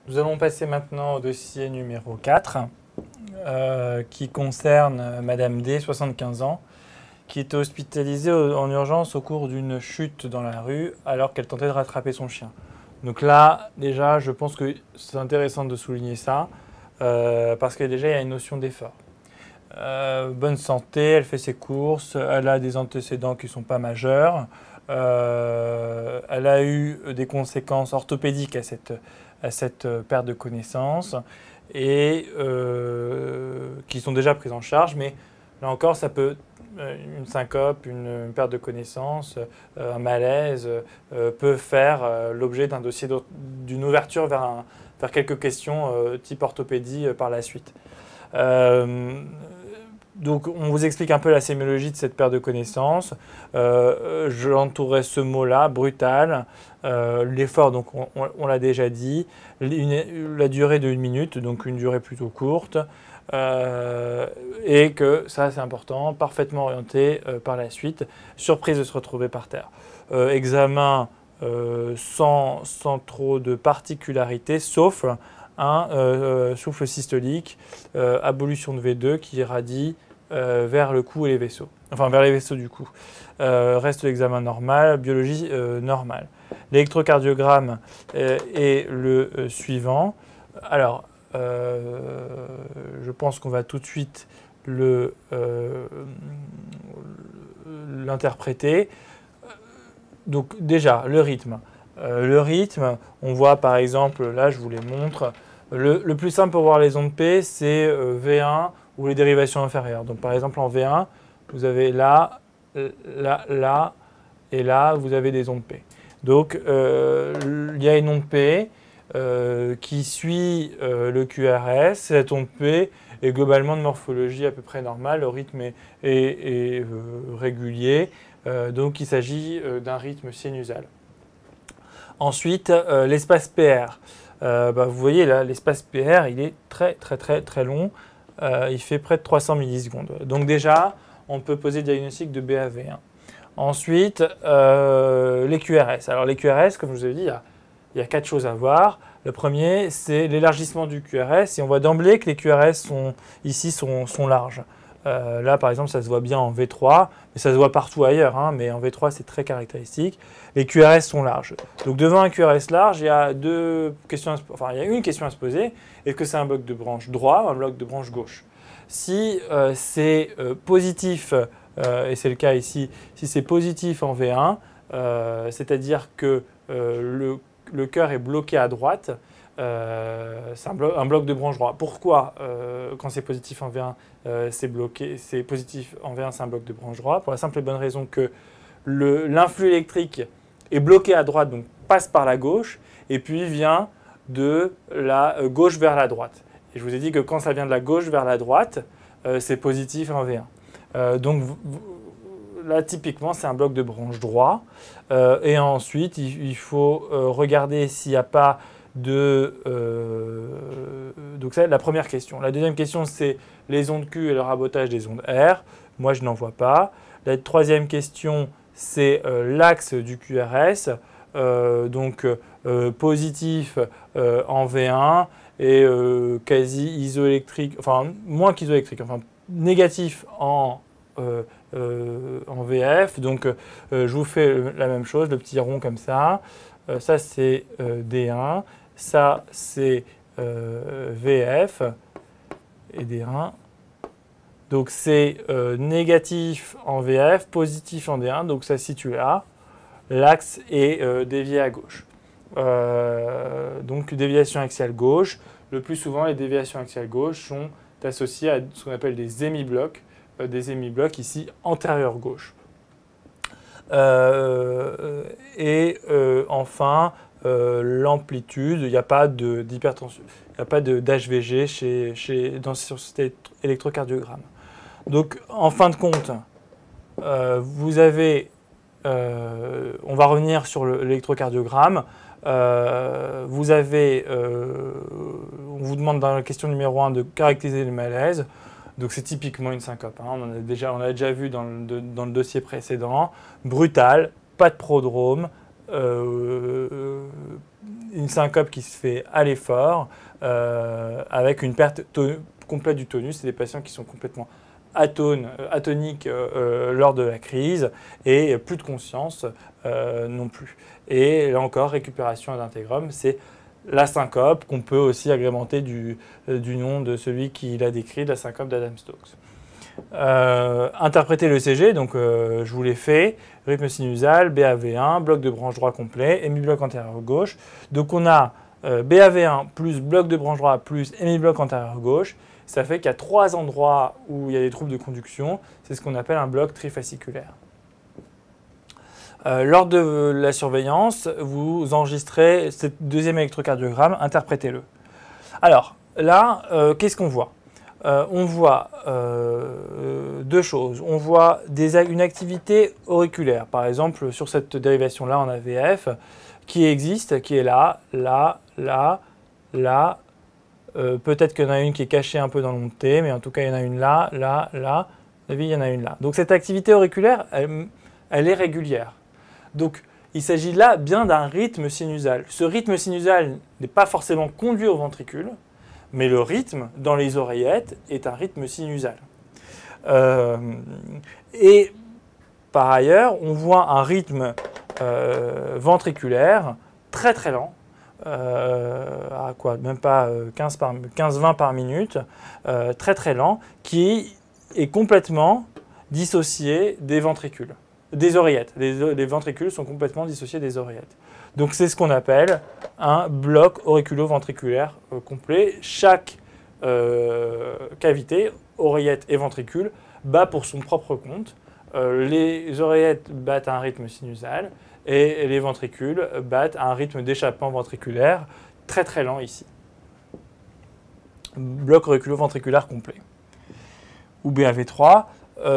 Nous allons passer maintenant au dossier numéro 4, qui concerne Madame D, 75 ans, qui était hospitalisée en urgence au cours d'une chute dans la rue alors qu'elle tentait de rattraper son chien. Donc là, déjà, je pense que c'est intéressant de souligner ça, parce que déjà, il y a une notion d'effort. Bonne santé, elle fait ses courses, elle a des antécédents qui ne sont pas majeurs, elle a eu des conséquences orthopédiques à cette perte de connaissance et qui sont déjà prises en charge, mais là encore, ça peut, une syncope, une perte de connaissance, un malaise, peut faire l'objet d'un dossier d'une ouverture vers quelques questions type orthopédie par la suite. Donc, on vous explique un peu la sémiologie de cette perte de connaissance. Je l'entourais ce mot-là, brutal. L'effort, donc on l'a déjà dit. La durée de 1 minute, donc une durée plutôt courte. Et que, ça c'est important, parfaitement orienté par la suite. Surprise de se retrouver par terre. Examen sans trop de particularité, sauf un souffle systolique, abolition de V2 qui irradie vers le cou et les vaisseaux. Enfin, vers les vaisseaux du cou. Reste l'examen normal, biologie normale. L'électrocardiogramme est le suivant. Alors, je pense qu'on va tout de suite l'interpréter. Donc déjà, le rythme. Le rythme, on voit par exemple, là je vous les montre, le plus simple pour voir les ondes P, c'est V1 ou les dérivations inférieures. Donc par exemple en V1, vous avez là, là et là, vous avez des ondes P. Donc il y a une onde P qui suit le QRS. Cette onde P est globalement de morphologie à peu près normale, le rythme est régulier, donc il s'agit d'un rythme sinusal. Ensuite, l'espace PR. Vous voyez là, l'espace PR, il est très long. Il fait près de 300 millisecondes. Donc déjà, on peut poser le diagnostic de BAV1. Ensuite, les QRS. Alors les QRS, comme je vous ai dit, il y a 4 choses à voir. Le premier, c'est l'élargissement du QRS. Et on voit d'emblée que les QRS sont larges. Là, par exemple, ça se voit bien en V3, mais ça se voit partout ailleurs, hein, mais en V3, c'est très caractéristique. Les QRS sont larges. Donc, devant un QRS large, il y a une question à se poser. Est-ce que c'est un bloc de branche droit ou un bloc de branche gauche? Si c'est positif, et c'est le cas ici, si c'est positif en V1, c'est-à-dire que le cœur est bloqué à droite, c'est un bloc de branche droit. Pourquoi quand c'est positif en V1, c'est positif en V1, c'est un bloc de branche droit? Pour la simple et bonne raison que l'influx électrique est bloqué à droite, donc passe par la gauche, et puis vient de la gauche vers la droite. Et je vous ai dit que quand ça vient de la gauche vers la droite, c'est positif en V1. Donc là, typiquement, c'est un bloc de branche droit. Et ensuite, il faut regarder s'il n'y a pas de... donc c'est la première question. La deuxième question, c'est les ondes Q et le rabotage des ondes R. Moi, je n'en vois pas. La troisième question, c'est l'axe du QRS. Donc positif en V1 et quasi isoélectrique, enfin moins qu'isoélectrique, enfin négatif en VF. Donc je vous fais la même chose, le petit rond comme ça. Ça c'est D1, ça c'est VF et D1. Donc c'est négatif en VF, positif en D1, donc ça se situe là. L'axe est dévié à gauche. Donc déviation axiale gauche. Le plus souvent, les déviations axiales gauche sont associées à ce qu'on appelle des hémiblocs ici antérieur gauche. Enfin, l'amplitude, il n'y a pas d'hypertension, il n'y a pas d'HVG sur cet électrocardiogramme. Donc, en fin de compte, vous avez, on va revenir sur l'électrocardiogramme. Vous avez, on vous demande dans la question numéro 1 de caractériser le malaise. Donc c'est typiquement une syncope, hein. On a déjà vu dans le dossier précédent. Brutal, pas de prodrome, une syncope qui se fait à l'effort avec une perte complète du tonus. C'est des patients qui sont complètement atoniques lors de la crise et plus de conscience non plus. Et là encore, récupération ad intégram, c'est la syncope qu'on peut aussi agrémenter du nom de celui qui l'a décrit, la syncope d'Adam-Stokes. Interpréter l'ECG, donc je vous l'ai fait, rythme sinusal, BAV1, bloc de branche droit complet, hémibloc antérieur gauche. Donc on a BAV1 plus bloc de branche droit plus hémibloc antérieur gauche. Ça fait qu'il y a 3 endroits où il y a des troubles de conduction. C'est ce qu'on appelle un bloc trifasciculaire. Lors de la surveillance, vous enregistrez ce deuxième électrocardiogramme, interprétez-le. Alors là, qu'est-ce qu'on voit ? On voit deux choses. On voit une activité auriculaire, par exemple sur cette dérivation-là en AVF, qui existe, qui est là, là, là, là. Peut-être qu'il y en a une qui est cachée un peu dans le T, mais en tout cas, il y en a une là, là, là. Vous avez vu, il y en a une là. Donc cette activité auriculaire, elle est régulière. Donc il s'agit là bien d'un rythme sinusal. Ce rythme sinusal n'est pas forcément conduit au ventricule, mais le rythme dans les oreillettes est un rythme sinusal. Et par ailleurs, on voit un rythme ventriculaire très très lent, à quoi, même pas 15-20 par minute, très très lent, qui est complètement dissocié des ventricules, des oreillettes. Les ventricules sont complètement dissociés des oreillettes. Donc c'est ce qu'on appelle un bloc auriculo-ventriculaire complet. Chaque cavité, oreillette et ventricule, bat pour son propre compte. Les oreillettes battent à un rythme sinusal et les ventricules battent à un rythme d'échappement ventriculaire très très lent ici. Bloc auriculo-ventriculaire complet. Ou BAV3.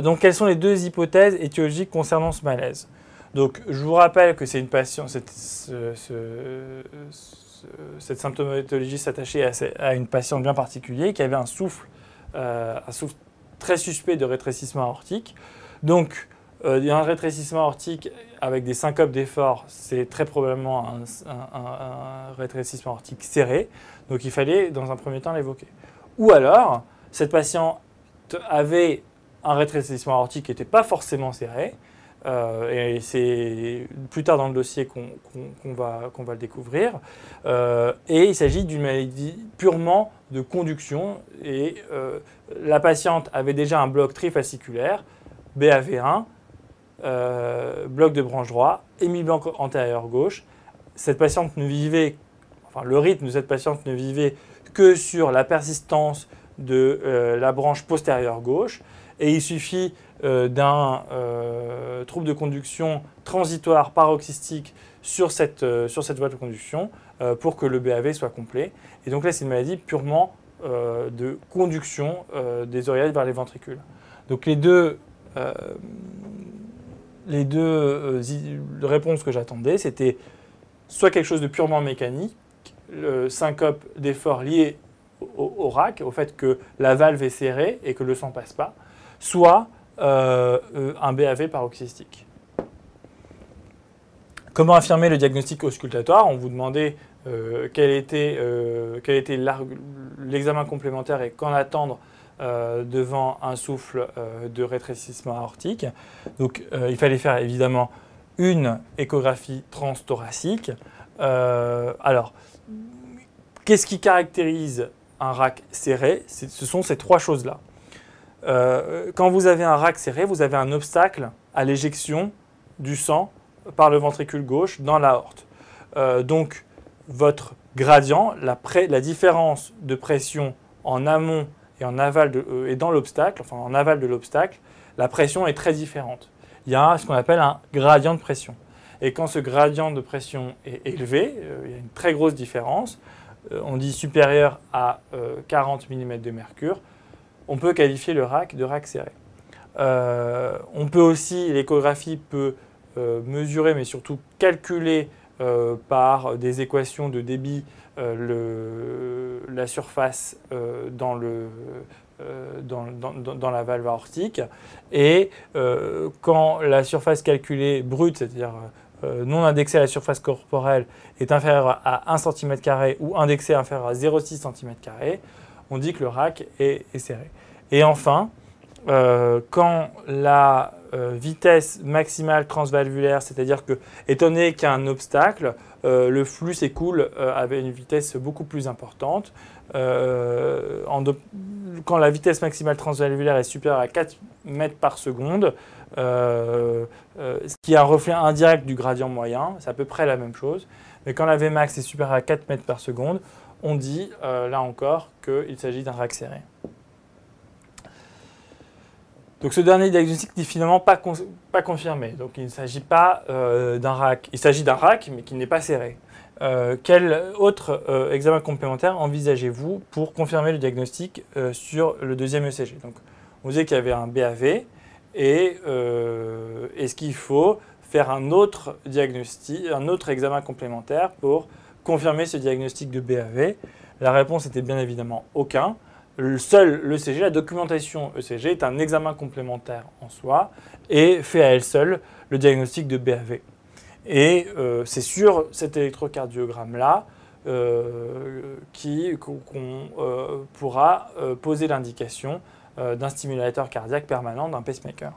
Donc quelles sont les deux hypothèses étiologiques concernant ce malaise ? Donc, je vous rappelle que c'est une patiente, cette symptomatologie s'attachait à une patiente bien particulière qui avait un souffle très suspect de rétrécissement aortique. Donc, il y a un rétrécissement aortique avec des syncopes d'effort, c'est très probablement un rétrécissement aortique serré. Donc, il fallait dans un premier temps l'évoquer. Ou alors, cette patiente avait un rétrécissement aortique qui n'était pas forcément serré. Et c'est plus tard dans le dossier qu'on va le découvrir. Et il s'agit d'une maladie purement de conduction. Et la patiente avait déjà un bloc trifasciculaire, BAV1, bloc de branche droit, hémibloc antérieur gauche. Cette patiente ne vivait, enfin le rythme de cette patiente ne vivait que sur la persistance de la branche postérieure gauche. Et il suffit d'un trouble de conduction transitoire paroxystique sur cette voie de conduction pour que le BAV soit complet. Et donc là, c'est une maladie purement de conduction des oreillettes vers les ventricules. Donc les deux réponses que j'attendais, c'était soit quelque chose de purement mécanique, le syncope d'effort lié au RAC, au fait que la valve est serrée et que le sang ne passe pas, soit un BAV paroxystique. Comment affirmer le diagnostic auscultatoire ? On vous demandait quel était l'examen complémentaire et qu'en attendre devant un souffle de rétrécissement aortique. Donc il fallait faire évidemment une échographie transthoracique. Alors, qu'est-ce qui caractérise un RAC serré ? Ce sont ces trois choses-là. Quand vous avez un RAC serré, vous avez un obstacle à l'éjection du sang par le ventricule gauche dans l'aorte. Donc, votre gradient, la différence de pression en amont et en aval et dans l'obstacle, enfin en aval de l'obstacle, la pression est très différente. Il y a ce qu'on appelle un gradient de pression. Et quand ce gradient de pression est élevé, il y a une très grosse différence, on dit supérieur à 40 mm de mercure, on peut qualifier le RAC de RAC serré. On peut aussi, l'échographie peut mesurer, mais surtout calculer par des équations de débit la surface dans la valve aortique. Et quand la surface calculée brute, c'est-à-dire non indexé à la surface corporelle est inférieur à 1 cm² ou indexé inférieur à 0,6 cm², on dit que le rack est serré. Et enfin, quand la vitesse maximale transvalvulaire, c'est-à-dire que, étant donné qu'il y a un obstacle, le flux s'écoule avec une vitesse beaucoup plus importante. Quand la vitesse maximale transvalvulaire est supérieure à 4 mètres par seconde, ce qui est un reflet indirect du gradient moyen, c'est à peu près la même chose. Mais quand la Vmax est supérieure à 4 mètres par seconde, on dit, là encore, qu'il s'agit d'un rack serré. Donc ce dernier diagnostic n'est finalement pas confirmé. Donc il ne s'agit pas d'un rack. Il s'agit d'un rack, mais qui n'est pas serré. Quel autre examen complémentaire envisagez-vous pour confirmer le diagnostic sur le deuxième ECG? Donc, on disait qu'il y avait un BAV et est-ce qu'il faut faire un autre diagnostic, un autre examen complémentaire pour confirmer ce diagnostic de BAV? La réponse était bien évidemment aucun. Seul l'ECG, la documentation ECG, est un examen complémentaire en soi et fait à elle seule le diagnostic de BAV. Et c'est sur cet électrocardiogramme-là qu'on pourra poser l'indication d'un stimulateur cardiaque permanent, d'un pacemaker.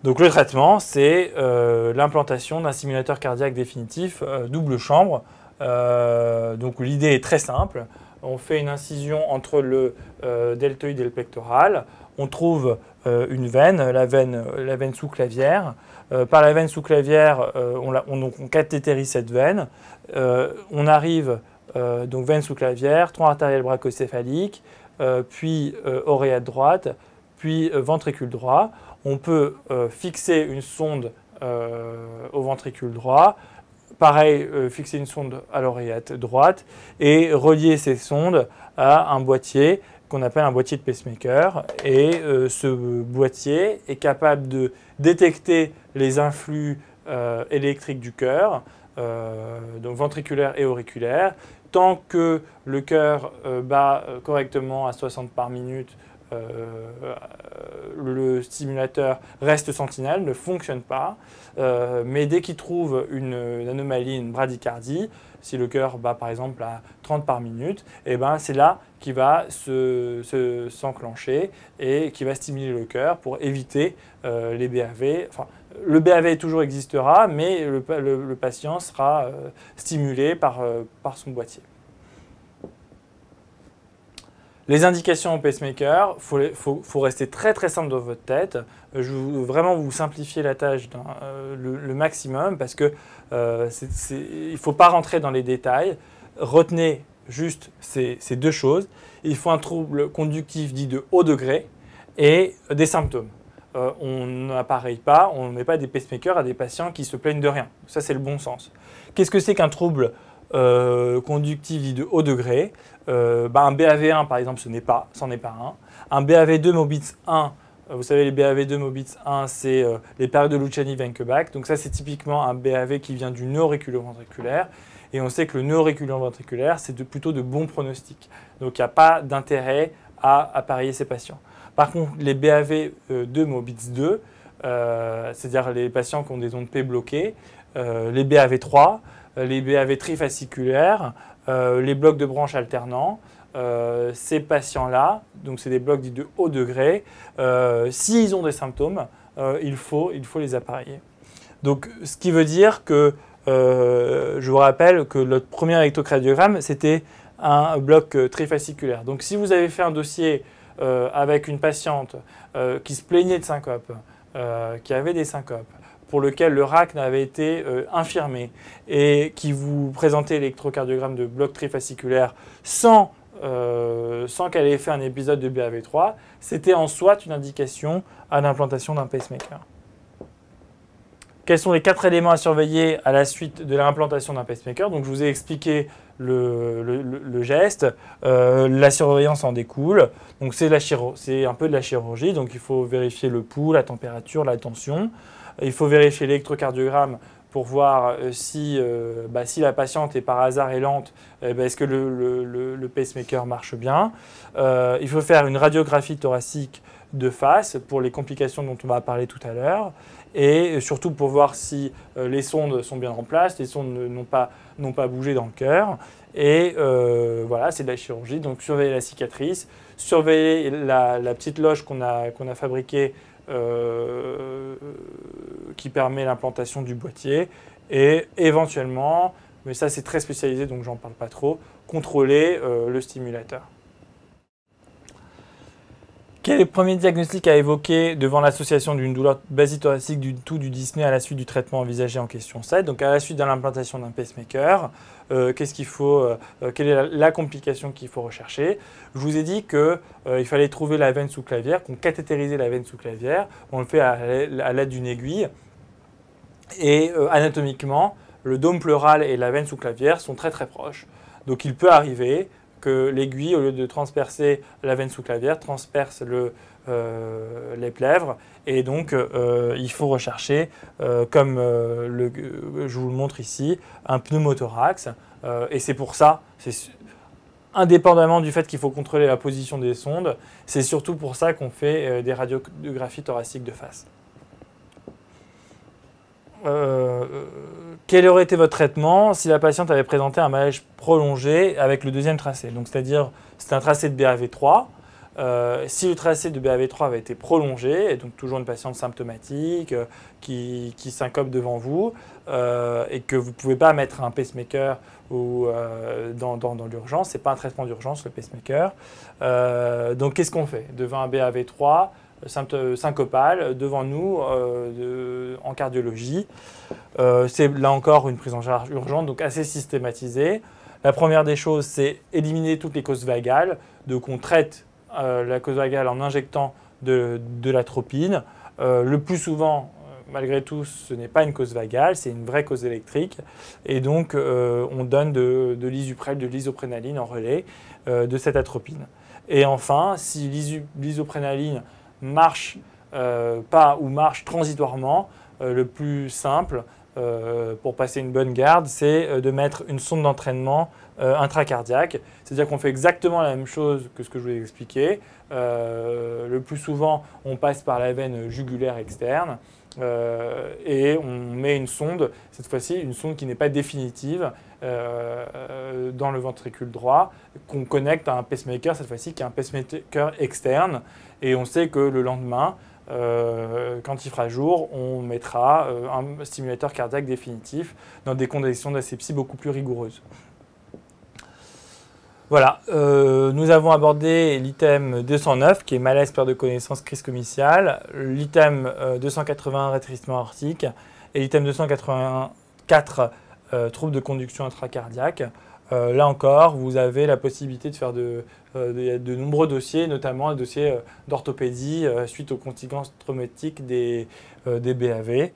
Donc le traitement, c'est l'implantation d'un stimulateur cardiaque définitif double chambre. Donc l'idée est très simple. On fait une incision entre le deltoïde et le pectoral. On trouve une veine, la veine sous-clavière. Par la veine sous-clavière, on cathétérise cette veine. On arrive, donc veine sous-clavière, tronc artériel brachocéphalique, puis oreillette droite, puis ventricule droit. On peut fixer une sonde au ventricule droit. Pareil, fixer une sonde à l'oreillette droite et relier ces sondes à un boîtier qu'on appelle un boîtier de pacemaker. Et ce boîtier est capable de détecter les influx électriques du cœur, donc ventriculaire et auriculaire. Tant que le cœur bat correctement à 60 par minute, le stimulateur reste sentinelle, ne fonctionne pas. Mais dès qu'il trouve une anomalie, une bradycardie, si le cœur bat par exemple à 30 par minute, et ben c'est là qu'il va s'enclencher et qui va stimuler le cœur pour éviter les BAV. Enfin, le BAV toujours existera, mais le patient sera stimulé par son boîtier. Les indications au pacemaker, il faut rester très très simple dans votre tête. Je veux vraiment vous simplifier la tâche le maximum parce que il ne faut pas rentrer dans les détails. Retenez juste ces deux choses. Il faut un trouble conductif dit de haut degré et des symptômes. On n'appareille pas, on ne met pas des pacemakers à des patients qui se plaignent de rien. Ça, c'est le bon sens. Qu'est-ce que c'est qu'un trouble conductif dit de haut degré? Un BAV1 par exemple, c'en est pas un. Un BAV2 Mobitz 1, vous savez les BAV2 Mobitz 1, c'est les périodes de Luciani-Wenckebach. Donc ça c'est typiquement un BAV qui vient du nœud auriculo-ventriculaire. Et on sait que le nœud auriculo-ventriculaire c'est plutôt de bons pronostics. Donc il n'y a pas d'intérêt à appareiller ces patients. Par contre les BAV2 Mobitz 2, c'est-à-dire les patients qui ont des ondes P bloquées, les BAV3, les BAV trifasciculaires, les blocs de branches alternants, ces patients-là, donc c'est des blocs dits de haut degré, s'ils ont des symptômes, il faut les appareiller. Donc ce qui veut dire que, je vous rappelle que notre premier électrocardiogramme, c'était un bloc trifasciculaire. Donc si vous avez fait un dossier avec une patiente qui se plaignait de syncope, qui avait des syncopes, pour lequel le RAC n'avait été infirmé et qui vous présentait l'électrocardiogramme de bloc trifasciculaire sans qu'elle ait fait un épisode de BAV3, c'était en soi une indication à l'implantation d'un pacemaker. Quels sont les 4 éléments à surveiller à la suite de l'implantation d'un pacemaker? Donc je vous ai expliqué le geste, la surveillance en découle. Donc c'est un peu de la chirurgie, donc il faut vérifier le pouls, la température, la tension. Il faut vérifier l'électrocardiogramme pour voir si la patiente est par hasard est lente, est-ce que le pacemaker marche bien. Il faut faire une radiographie thoracique de face pour les complications dont on va parler tout à l'heure, et surtout pour voir si les sondes sont bien en place, les sondes n'ont pas bougé dans le cœur. Et voilà, c'est de la chirurgie. Donc surveiller la cicatrice, surveiller la petite loge qu'on a fabriquée qui permet l'implantation du boîtier, et éventuellement, mais ça c'est très spécialisé donc j'en parle pas trop, contrôler le stimulateur. Quel est le premier diagnostic à évoquer devant l'association d'une douleur basithoracique du dyspnée à la suite du traitement envisagé en question 7? Donc à la suite de l'implantation d'un pacemaker, qu'est-ce qu'il faut, quelle est la complication qu'il faut rechercher? Je vous ai dit qu'il fallait trouver la veine sous-clavière, qu'on cathétérisait la veine sous-clavière. On le fait à l'aide d'une aiguille. Et anatomiquement, le dôme pleural et la veine sous-clavière sont très très proches. Donc il peut arriver que l'aiguille, au lieu de transpercer la veine sous-clavière, transperce les plèvres. Et donc, il faut rechercher, comme je vous le montre ici, un pneumothorax. Et c'est pour ça, indépendamment du fait qu'il faut contrôler la position des sondes, c'est surtout pour ça qu'on fait des radiographies thoraciques de face. Quel aurait été votre traitement si la patiente avait présenté un malaise prolongé avec le deuxième tracé? Donc, c'est-à-dire, c'est un tracé de BAV3. Si le tracé de BAV3 avait été prolongé, et donc toujours une patiente symptomatique qui syncope devant vous, et que vous ne pouvez pas mettre un pacemaker dans l'urgence, ce n'est pas un traitement d'urgence le pacemaker. Donc qu'est-ce qu'on fait? Devant un BAV3 syncopale devant nous en cardiologie. C'est là encore une prise en charge urgente, donc assez systématisée. La première des choses, c'est éliminer toutes les causes vagales. Donc on traite la cause vagale en injectant de l'atropine. Le plus souvent, malgré tout, ce n'est pas une cause vagale, c'est une vraie cause électrique. Et donc on donne de l'isuprel, de l'isoprénaline en relais de cette atropine. Et enfin, si l'isoprénaline marche pas ou marche transitoirement, le plus simple pour passer une bonne garde, c'est de mettre une sonde d'entraînement intracardiaque. C'est-à-dire qu'on fait exactement la même chose que ce que je vous ai expliqué. Le plus souvent, on passe par la veine jugulaire externe et on met une sonde, cette fois-ci une sonde qui n'est pas définitive, dans le ventricule droit, qu'on connecte à un pacemaker, cette fois-ci qui est un pacemaker externe. Et on sait que le lendemain, quand il fera jour, on mettra un stimulateur cardiaque définitif dans des conditions d'asepsie beaucoup plus rigoureuses. Voilà, nous avons abordé l'item 209 qui est malaise, perte de connaissance, crise comitiale, l'item 281 rétrécissement aortique et l'item 284 troubles de conduction intracardiaque. Là encore, vous avez la possibilité de faire de nombreux dossiers, notamment un dossier d'orthopédie suite aux contingences traumatiques des BAV.